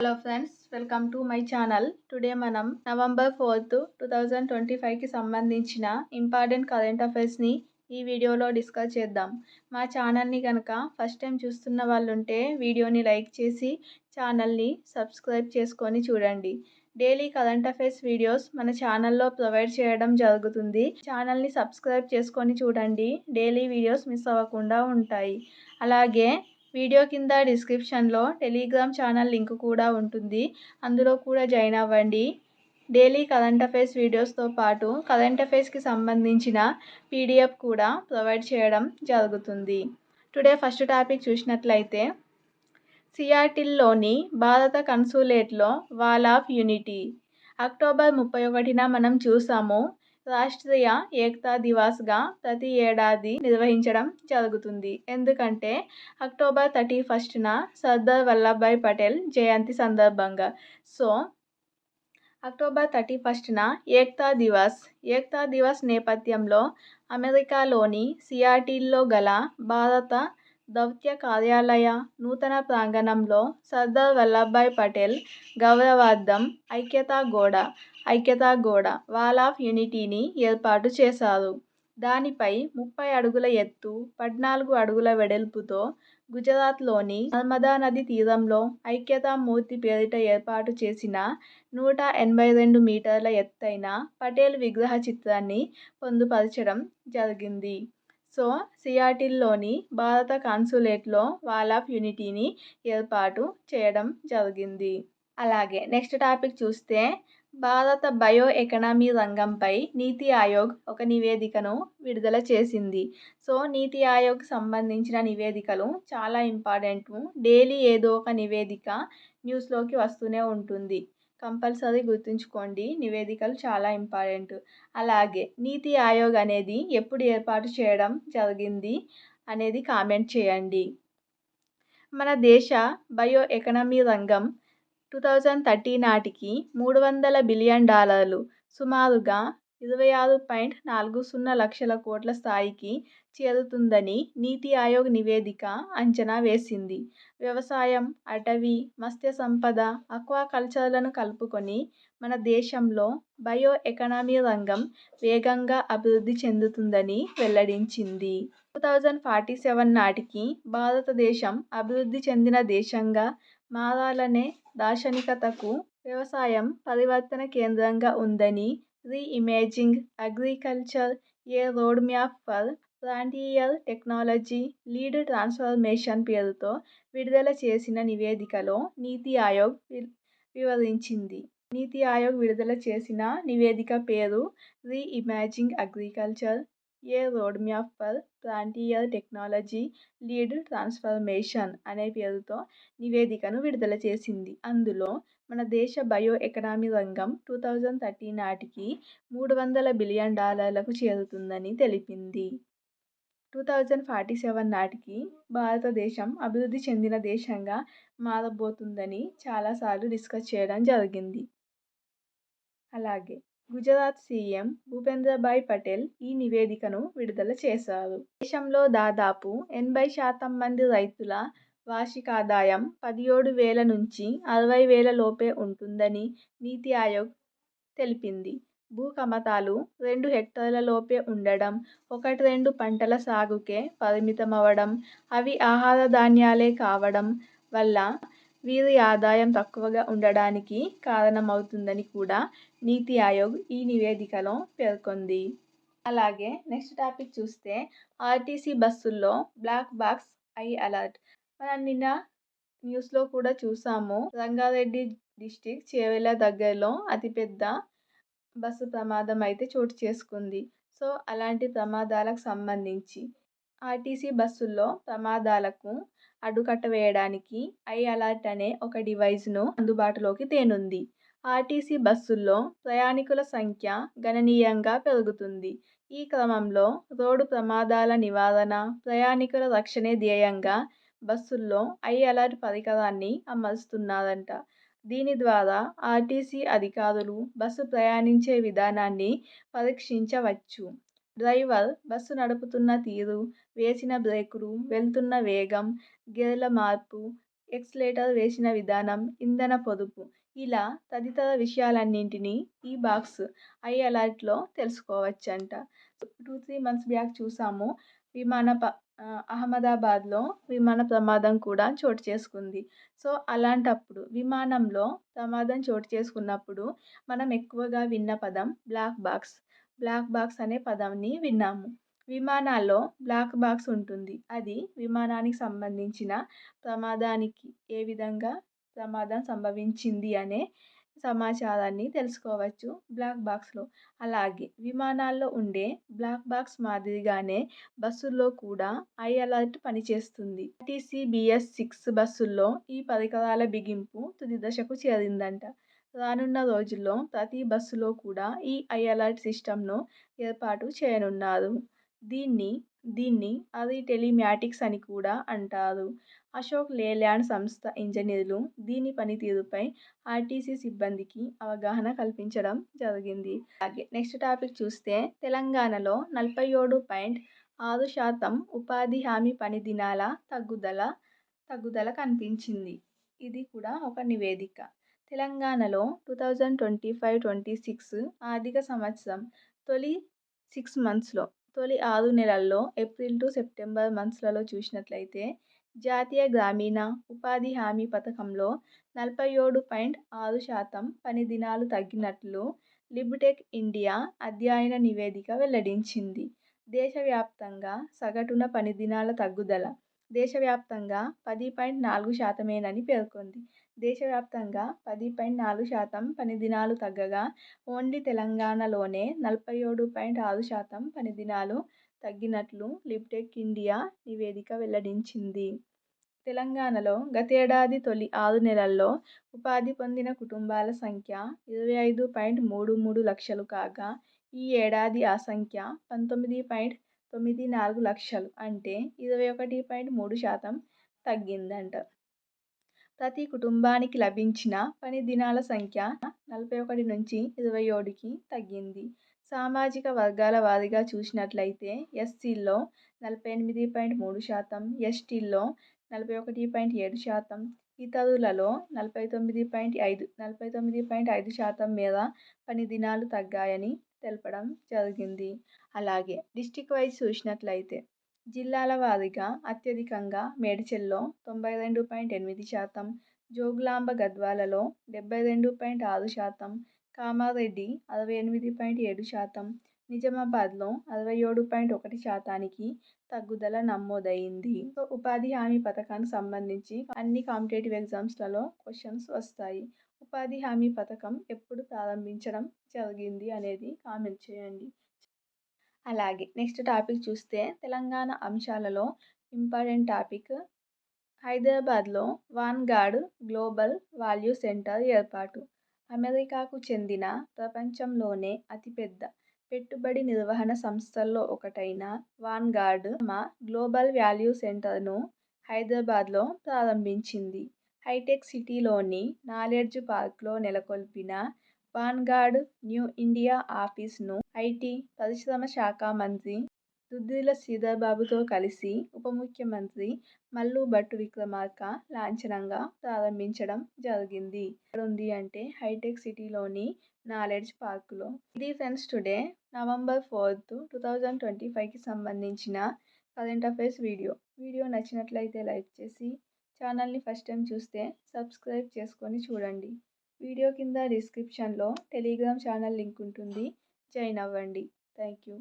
Hello friends, welcome to my channel. Today మనం November 4th 2025కి సంబంధించిన important current అఫైర్స్ని ఈ వీడియోలో డిస్కస్ చేద్దాం. మా ఛానల్ని కనుక ఫస్ట్ టైం చూస్తున్న వాళ్ళు ఉంటే వీడియోని లైక్ చేసి ఛానల్ని సబ్స్క్రైబ్ చేసుకొని చూడండి. డైలీ కరెంట్ అఫైర్స్ వీడియోస్ మన ఛానల్లో ప్రొవైడ్ చేయడం జరుగుతుంది. ఛానల్ని సబ్స్క్రైబ్ చేసుకొని చూడండి. డైలీ వీడియోస్ మిస్ అవ్వకుండా ఉంటాయి. అలాగే వీడియో కింద డిస్క్రిప్షన్లో టెలిగ్రామ్ ఛానల్ లింక్ కూడా ఉంటుంది. అందులో కూడా జాయిన్ అవ్వండి. డైలీ కరెంట్ అఫైర్స్ వీడియోస్తో పాటు కరెంట్ అఫైర్స్కి సంబంధించిన పీడిఎఫ్ కూడా ప్రొవైడ్ చేయడం జరుగుతుంది. టుడే ఫస్ట్ టాపిక్ చూసినట్లయితే సియాటిల్లోని భారత కన్సులేట్లో వాల్ ఆఫ్ యూనిటీ. అక్టోబర్ 31న మనం చూసాము. రాష్ట్రీయ ఏకతా దివాస్గా ప్రతి ఏడాది నిర్వహించడం జరుగుతుంది. ఎందుకంటే అక్టోబర్ 31న సర్దార్ వల్లభాయ్ పటేల్ జయంతి సందర్భంగా. సో అక్టోబర్ 31న ఏకతా దివాస్ నేపథ్యంలో అమెరికాలోని సియాటిల్లో గల భారత దౌత్య కార్యాలయ నూతన ప్రాంగణంలో సర్దార్ వల్లభాయ్ పటేల్ గౌరవార్థం ఐక్యతా గోడ వాల్ ఆఫ్ యూనిటీని ఏర్పాటు చేశారు. దానిపై 30 అడుగుల ఎత్తు, 14 అడుగుల వెడల్పుతో గుజరాత్లోని నర్మదా నది తీరంలో ఐక్యతా మూర్తి పేరిట ఏర్పాటు చేసిన 182 మీటర్ల ఎత్తైన పటేల్ విగ్రహ చిత్రాన్ని పొందుపరచడం జరిగింది. సో సియాటిల్లోని భారత కాన్సులేట్లో వాల్ ఆఫ్ యూనిటీని ఏర్పాటు చేయడం జరిగింది. అలాగే నెక్స్ట్ టాపిక్ చూస్తే భారత బయో ఎకానమీ రంగంపై నీతి ఆయోగ్ ఒక నివేదికను విడుదల చేసింది. సో నీతి ఆయోగ్ సంబంధించిన నివేదికలు చాలా ఇంపార్టెంట్. డైలీ ఏదో ఒక నివేదిక న్యూస్లోకి వస్తూనే ఉంటుంది. కంపల్సరీ గుర్తుంచుకోండి, నివేదికలు చాలా ఇంపార్టెంట్. అలాగే నీతి ఆయోగ్ అనేది ఎప్పుడు ఏర్పాటు చేయడం జరిగింది అనేది కామెంట్ చేయండి. మన దేశ బయో ఎకానమీ రంగం 2030 నాటికి $300 బిలియన్, సుమారుగా 26.40 లక్షల కోట్ల స్థాయికి చేరుతుందని నీతి ఆయోగ్ నివేదిక అంచనా వేసింది. వ్యవసాయం, అటవీ, మత్స్య సంపద, ఆక్వాకల్చర్లను కలుపుకొని మన దేశంలో బయో ఎకానమీ రంగం వేగంగా అభివృద్ధి చెందుతుందని వెల్లడించింది. 2047 నాటికి భారతదేశం అభివృద్ధి చెందిన దేశంగా మారాలనే దార్శనికతకు వ్యవసాయం పరివర్తన కేంద్రంగా ఉందని reimagining agriculture a road map for frontier technology led transformation పేరుతో విడుదల చేసిన నివేదికలో నీతి ఆయోగ్ వివరించింది. నీతి ఆయోగ్ విడుదల చేసిన నివేదిక పేరు reimagining agriculture a road map for frontier technology led transformation అనే పేరుతో నివేదికను విడుదల చేసింది. అందులో మన దేశ బయో ఎకానమీ రంగం 2030 నాటికి $300 బిలియన్ చేరుతుందని తెలిపింది. 2047 నాటికి భారతదేశం అభివృద్ధి చెందిన దేశంగా మారబోతుందని చాలాసార్లు డిస్కస్ చేయడం జరిగింది. అలాగే గుజరాత్ సీఎం భూపేంద్రభాయ్ పటేల్ ఈ నివేదికను విడుదల చేశారు. దేశంలో దాదాపు 80% మంది రైతుల వార్షికాదాయం 17,000 నుంచి 60,000 లోపే ఉంటుందని నీతి ఆయోగ్ తెలిపింది. భూ కమతాలు 2 హెక్టార్ల లోపే ఉండడం, 1-2 పంటల సాగుకే పరిమితమవడం, అవి ఆహార ధాన్యాలే కావడం వల్ల వీరి ఆదాయం తక్కువగా ఉండడానికి కారణమవుతుందని కూడా నీతి ఆయోగ్ ఈ నివేదికలో పేర్కొంది. అలాగే నెక్స్ట్ టాపిక్ చూస్తే ఆర్టీసీ బస్సుల్లో బ్లాక్ బాక్స్ ఐ అలర్ట్. మనం నిన్న న్యూస్లో కూడా చూసాము. రంగారెడ్డి డిస్టిక్ చేవెళ్ళ దగ్గరలో అతిపెద్ద బస్సు ప్రమాదం అయితే చోటు చేసుకుంది. సో అలాంటి ప్రమాదాలకు సంబంధించి ఆర్టీసీ బస్సుల్లో ప్రమాదాలకు అడ్డుకట్ట వేయడానికి ఐ అలర్ట్ అనే ఒక డివైస్ను అందుబాటులోకి తేనుంది. ఆర్టీసీ బస్సుల్లో ప్రయాణికుల సంఖ్య గణనీయంగా పెరుగుతుంది. ఈ క్రమంలో రోడ్డు ప్రమాదాల నివారణ, ప్రయాణికుల రక్షణే ధ్యేయంగా బస్సుల్లో ఐ అలర్ట్ పరికరాన్ని అమరుస్తున్నారంట. దీని ద్వారా ఆర్టీసీ అధికారులు బస్సు ప్రయాణించే విధానాన్ని పరీక్షించవచ్చు. డ్రైవర్ బస్సు నడుపుతున్న తీరు, వేసిన బ్రేకులు, వెళ్తున్న వేగం, గేర్ల మార్పు ఎక్సలేటర్ వేసిన విధానం, ఇంధన పొదుపు ఇలా తదితర విషయాలన్నింటినీ ఈ బాక్స్ ఐ అలర్ట్‌లో తెలుసుకోవచ్చంట. 2-3 మంత్స్ బ్యాక్ చూసాము. అహ్మదాబాద్‌లో విమాన ప్రమాదం కూడా చోటు చేసుకుంది. సో, అలాంటప్పుడు విమానంలో ప్రమాదం చోటు చేసుకున్నప్పుడు మనం ఎక్కువగా విన్న పదం బ్లాక్ బాక్స్. బ్లాక్ బాక్స్ అనే పదాన్ని విన్నాము. విమానాల్లో బ్లాక్ బాక్స్ ఉంటుంది. అది విమానానికి సంబంధించిన ప్రమాదానికి ఏ విధంగా ప్రమాదం సంభవించింది అనే సమాచారాన్ని తెలుసుకోవచ్చు బ్లాక్ బాక్స్‌లో. అలాగే విమానాల్లో ఉండే బ్లాక్ బాక్స్ మాదిరిగానే బస్సుల్లో కూడా ఐ అలర్ట్ పనిచేస్తుంది. ఆర్టీసీ BS6 బస్సుల్లో ఈ పరికరాల బిగింపు తుది దశకు చేరిందంట. రానున్న రోజుల్లో ప్రతి బస్సులో కూడా ఈ ఐ అలర్ట్ సిస్టమ్‌ను ఏర్పాటు చేయనున్నారు. దీన్ని దీన్ని టెలిమాటిక్స్ అని కూడా అంటారు. అశోక్ లేలాండ్ సంస్థ ఇంజనీర్లు దీని పనితీరుపై ఆర్టీసీ సిబ్బందికి అవగాహన కల్పించడం జరిగింది. అలాగే నెక్స్ట్ టాపిక్ చూస్తే తెలంగాణలో 47.6% ఉపాధి హామీ పని దినాల తగ్గుదల కనిపించింది. ఇది కూడా ఒక నివేదిక. తెలంగాణలో 2025-26 ఆర్థిక సంవత్సరం తొలి 6 మంత్స్‌లో తొలి 6 నెలల్లో ఏప్రిల్ టు సెప్టెంబర్ మంత్స్‌లలో చూసినట్లయితే జాతీయ గ్రామీణ ఉపాధి హామీ పథకంలో 47.6% పని దినాలు తగ్గినట్లు లిబుటెక్ ఇండియా అధ్యయన నివేదిక వెల్లడించింది. దేశవ్యాప్తంగా సగటున పని దినాల తగ్గుదల దేశవ్యాప్తంగా 10.4%మేనని పేర్కొంది. దేశవ్యాప్తంగా 10.4% పని దినాలు తగ్గగా ఓన్లీ తెలంగాణలోనే 47.6% పని దినాలు తగ్గినట్లు లిబుటెక్ ఇండియా నివేదిక వెల్లడించింది. తెలంగాణలో గతేడాది తొలి 6 నెలల్లో ఉపాధి పొందిన కుటుంబాల సంఖ్య 25.33 లక్షలు కాగా ఈ ఏడాది ఆ సంఖ్య 19.94 లక్షలు అంటే 21.3% తగ్గిందంట. ప్రతి కుటుంబానికి లభించిన పని దినాల సంఖ్య 41 నుంచి 27కి తగ్గింది. సామాజిక వర్గాల వారీగా చూసినట్లయితే ఎస్సీల్లో 48.3%, ఎస్టీల్లో 41.7%, ఇతరులలో 49.5% మేర పని దినాలు తగ్గాయని తెలపడం జరిగింది. అలాగే డిస్ట్రిక్ట్ వైజ్ చూసినట్లయితే జిల్లాల వారీగా అత్యధికంగా మేడ్చల్లో 92.8%, జోగులాంబ గద్వాలలో 72.6%, కామారెడ్డి 68.7%, నిజామాబాద్లో 67.1%కి తగ్గుదల నమోదైంది. ఉపాధి హామీ పథకానికి సంబంధించి అన్ని కాంపిటేటివ్ ఎగ్జామ్స్‌లలో క్వశ్చన్స్ వస్తాయి. ఉపాధి హామీ పథకం ఎప్పుడు ప్రారంభించడం జరిగింది అనేది కామెంట్ చేయండి. అలాగే నెక్స్ట్ టాపిక్ చూస్తే తెలంగాణ అంశాలలో ఇంపార్టెంట్ టాపిక్ హైదరాబాద్లో వాన్గార్డ్ గ్లోబల్ వాల్యూ సెంటర్ ఏర్పాటు. అమెరికాకు చెందిన ప్రపంచంలోనే అతిపెద్ద పెట్టుబడి నిర్వహణ సంస్థల్లో ఒకటైన వాన్గార్డ్ తమ గ్లోబల్ వాల్యూ సెంటర్ను హైదరాబాద్లో ప్రారంభించింది. హైటెక్ సిటీలోని నాలెడ్జ్ పార్క్లో నెలకొల్పిన వాన్గార్డ్ న్యూ ఇండియా ఆఫీస్ను ఐటీ, పరిశ్రమ శాఖ మంత్రి దుద్దిళ్ల శ్రీధర్బాబుతో కలిసి ఉప ముఖ్యమంత్రి మల్లు భట్టి విక్రమార్క లాంఛనంగా ప్రారంభించడం జరిగింది. ఎక్కడుంది అంటే హైటెక్ సిటీలోని నాలెడ్జ్ పార్కులో. ఇది ఫ్రెండ్స్ టుడే నవంబర్ 4, 2025కి సంబంధించిన కరెంట్ అఫైర్స్ వీడియో. వీడియో నచ్చినట్లయితే లైక్ చేసి ఛానల్ని ఫస్ట్ టైం చూస్తే సబ్స్క్రైబ్ చేసుకొని చూడండి. వీడియో కింద డిస్క్రిప్షన్లో టెలిగ్రామ్ ఛానల్ లింక్ ఉంటుంది. జాయిన్ అవ్వండి. Thank you.